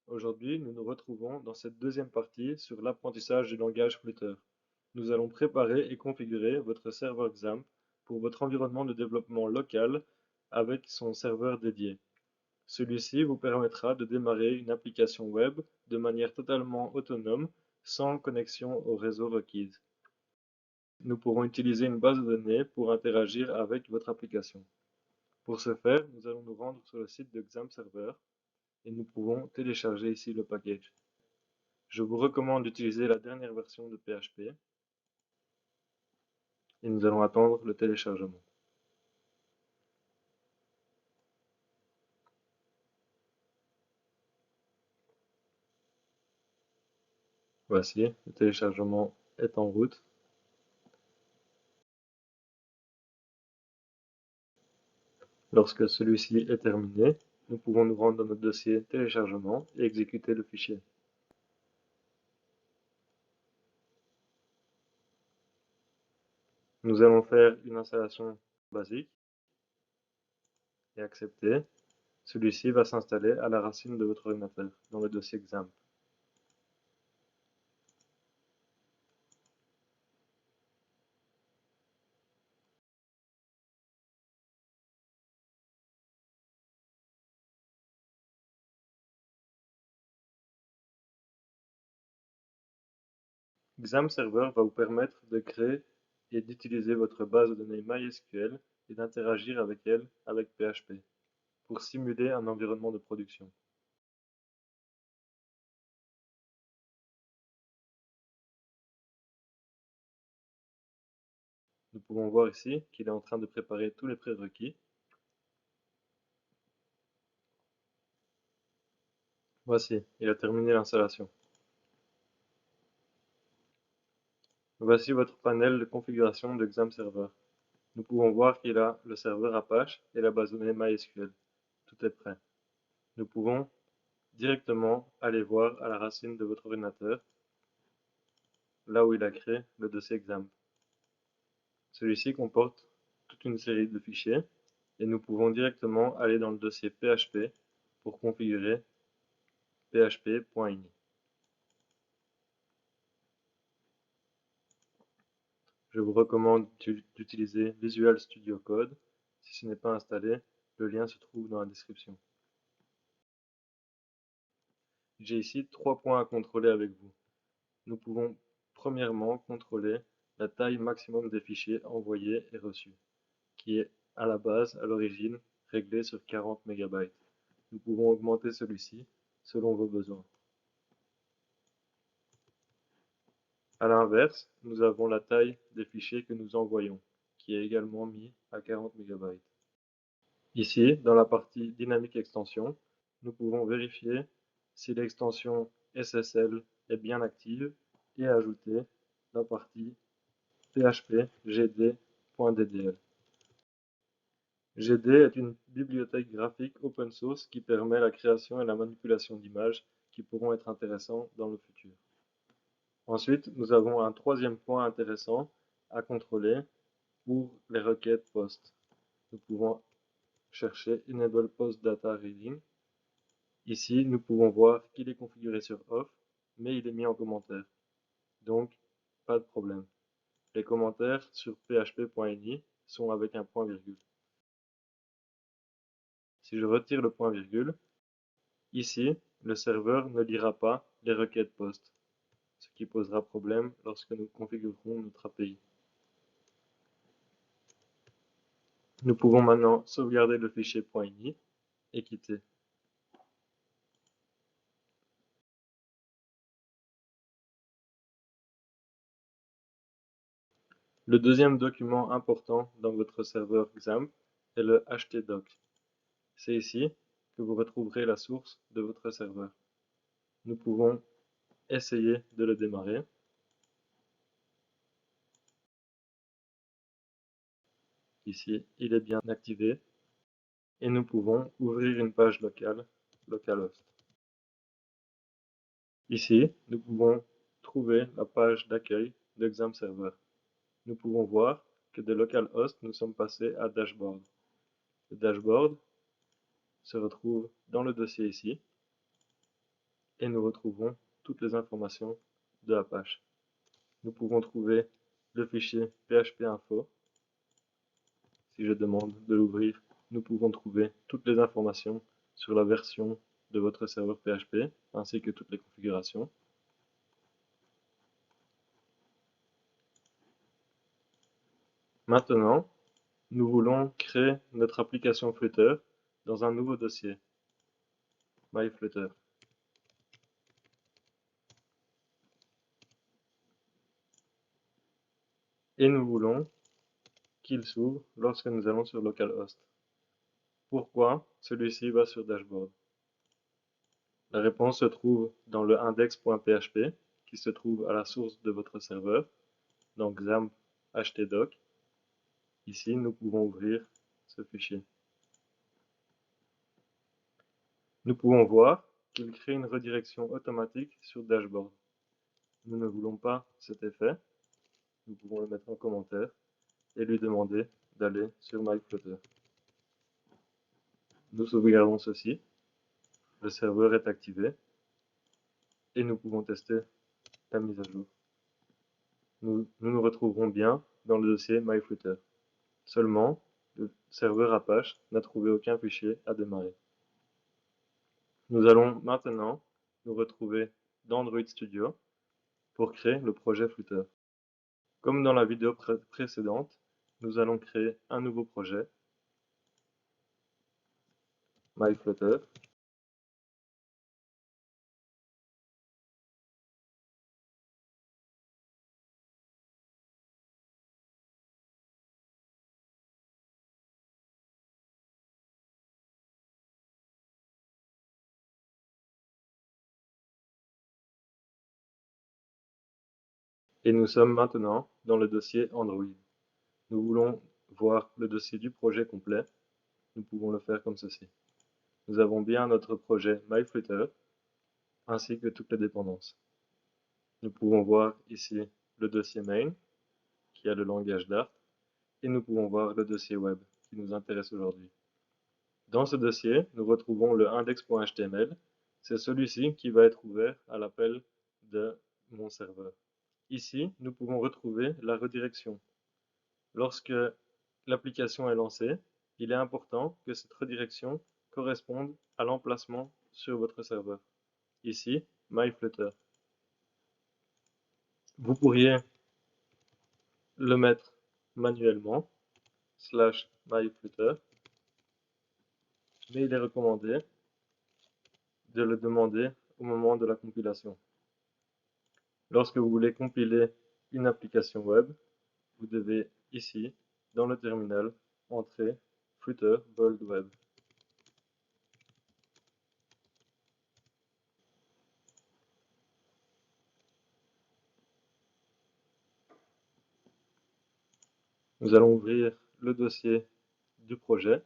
Aujourd'hui, nous nous retrouvons dans cette deuxième partie sur l'apprentissage du langage Flutter. Nous allons préparer et configurer votre serveur XAMPP pour votre environnement de développement local avec son serveur dédié. Celui-ci vous permettra de démarrer une application web de manière totalement autonome, sans connexion au réseau requise. Nous pourrons utiliser une base de données pour interagir avec votre application. Pour ce faire, nous allons nous rendre sur le site de XAMPP Server et nous pouvons télécharger ici le package. Je vous recommande d'utiliser la dernière version de PHP et nous allons attendre le téléchargement. Voici, le téléchargement est en route. Lorsque celui-ci est terminé, nous pouvons nous rendre dans notre dossier téléchargement et exécuter le fichier. Nous allons faire une installation basique et accepter. Celui-ci va s'installer à la racine de votre ordinateur dans le dossier XAMPP. XAMPP Server va vous permettre de créer et d'utiliser votre base de données MySQL et d'interagir avec elle avec PHP pour simuler un environnement de production. Nous pouvons voir ici qu'il est en train de préparer tous les prérequis. Voici, il a terminé l'installation. Voici votre panel de configuration de XAMPP Server. Nous pouvons voir qu'il a le serveur Apache et la base de données MySQL. Tout est prêt. Nous pouvons directement aller voir à la racine de votre ordinateur, là où il a créé le dossier XAMPP. Celui-ci comporte toute une série de fichiers et nous pouvons directement aller dans le dossier PHP pour configurer php.ini. Je vous recommande d'utiliser Visual Studio Code. Si ce n'est pas installé, le lien se trouve dans la description. J'ai ici 3 points à contrôler avec vous. Nous pouvons premièrement contrôler la taille maximum des fichiers envoyés et reçus, qui est à la base, à l'origine, réglé sur 40 MB. Nous pouvons augmenter celui-ci selon vos besoins. À l'inverse, nous avons la taille des fichiers que nous envoyons, qui est également mis à 40 MB. Ici, dans la partie Dynamic Extension, nous pouvons vérifier si l'extension SSL est bien active et ajouter la partie php gd.ddl. GD est une bibliothèque graphique open source qui permet la création et la manipulation d'images qui pourront être intéressantes dans le futur. Ensuite, nous avons un troisième point intéressant à contrôler pour les requêtes POST. Nous pouvons chercher Enable Post Data Reading. Ici, nous pouvons voir qu'il est configuré sur Off, mais il est mis en commentaire. Donc, pas de problème. Les commentaires sur php.ini sont avec un point-virgule. Si je retire le point-virgule, ici, le serveur ne lira pas les requêtes POST, ce qui posera problème lorsque nous configurerons notre API. Nous pouvons maintenant sauvegarder le fichier .ini et quitter. Le deuxième document important dans votre serveur XAMPP est le htdoc. C'est ici que vous retrouverez la source de votre serveur. Nous pouvons essayer de le démarrer. Ici, il est bien activé. Et nous pouvons ouvrir une page locale, localhost. Ici, nous pouvons trouver la page d'accueil de XAMPP Server. Nous pouvons voir que de localhost, nous sommes passés à dashboard. Le dashboard se retrouve dans le dossier ici. et nous retrouvons toutes les informations de Apache. Nous pouvons trouver le fichier php-info. Si je demande de l'ouvrir, nous pouvons trouver toutes les informations sur la version de votre serveur PHP, ainsi que toutes les configurations. Maintenant, nous voulons créer notre application Flutter dans un nouveau dossier, MyFlutter. Et nous voulons qu'il s'ouvre lorsque nous allons sur localhost. Pourquoi celui-ci va sur Dashboard? La réponse se trouve dans le index.php qui se trouve à la source de votre serveur, dans XAMPP htdoc. Ici, nous pouvons ouvrir ce fichier. Nous pouvons voir qu'il crée une redirection automatique sur Dashboard. Nous ne voulons pas cet effet. Nous pouvons le mettre en commentaire et lui demander d'aller sur MyFlutter. Nous sauvegardons ceci. Le serveur est activé et nous pouvons tester la mise à jour. Nous retrouverons bien dans le dossier MyFlutter. Seulement, le serveur Apache n'a trouvé aucun fichier à démarrer. Nous allons maintenant nous retrouver dans Android Studio pour créer le projet Flutter. Comme dans la vidéo précédente, nous allons créer un nouveau projet, MyFlutter. Et nous sommes maintenant dans le dossier Android. Nous voulons voir le dossier du projet complet. Nous pouvons le faire comme ceci. Nous avons bien notre projet MyFlutter, ainsi que toutes les dépendances. Nous pouvons voir ici le dossier main, qui a le langage Dart, et nous pouvons voir le dossier web, qui nous intéresse aujourd'hui. Dans ce dossier, nous retrouvons le index.html. C'est celui-ci qui va être ouvert à l'appel de mon serveur. Ici, nous pouvons retrouver la redirection. Lorsque l'application est lancée, il est important que cette redirection corresponde à l'emplacement sur votre serveur. Ici, MyFlutter. Vous pourriez le mettre manuellement, /myFlutter, mais il est recommandé de le demander au moment de la compilation. Lorsque vous voulez compiler une application web, vous devez ici, dans le terminal, entrer Flutter Bold Web. Nous allons ouvrir le dossier du projet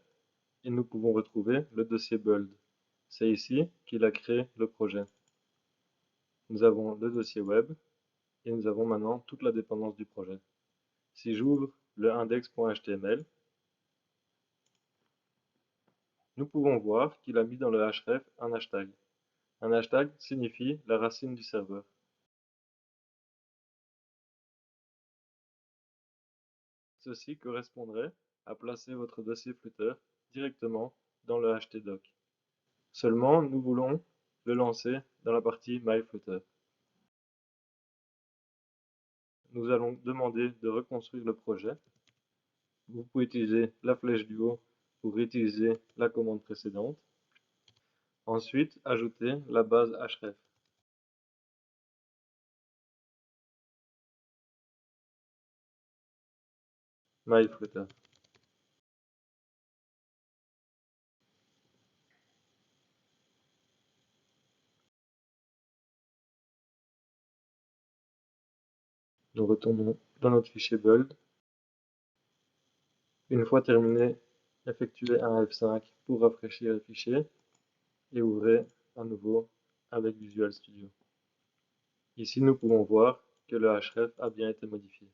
et nous pouvons retrouver le dossier Bold. C'est ici qu'il a créé le projet. Nous avons le dossier web et nous avons maintenant toute la dépendance du projet. Si j'ouvre le index.html, nous pouvons voir qu'il a mis dans le href un hashtag. Un hashtag signifie la racine du serveur. Ceci correspondrait à placer votre dossier Flutter directement dans le htdoc. Seulement, nous voulons le lancer dans la partie MyFlutter. Nous allons demander de reconstruire le projet. Vous pouvez utiliser la flèche du haut pour réutiliser la commande précédente. Ensuite, ajouter la base href. MyFlutter. Nous retournons dans notre fichier Bold. Une fois terminé, effectuez un F5 pour rafraîchir le fichier et ouvrez à nouveau avec Visual Studio. Ici, nous pouvons voir que le href a bien été modifié.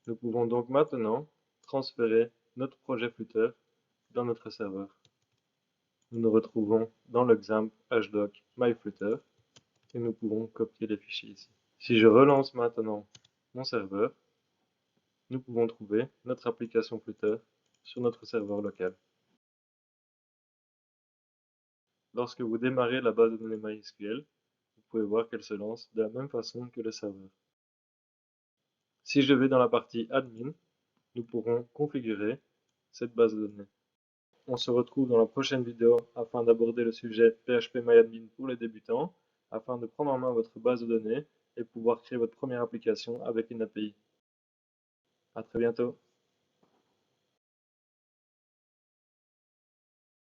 Nous pouvons donc maintenant transférer notre projet Flutter dans notre serveur. Nous nous retrouvons dans l'exemple hdoc myflutter et nous pouvons copier les fichiers ici. Si je relance maintenant mon serveur, nous pouvons trouver notre application Flutter sur notre serveur local. Lorsque vous démarrez la base de données MySQL, vous pouvez voir qu'elle se lance de la même façon que le serveur. Si je vais dans la partie Admin, nous pourrons configurer cette base de données. On se retrouve dans la prochaine vidéo afin d'aborder le sujet PHP-MyAdmin pour les débutants, afin de prendre en main votre base de données et pouvoir créer votre première application avec une API. À très bientôt.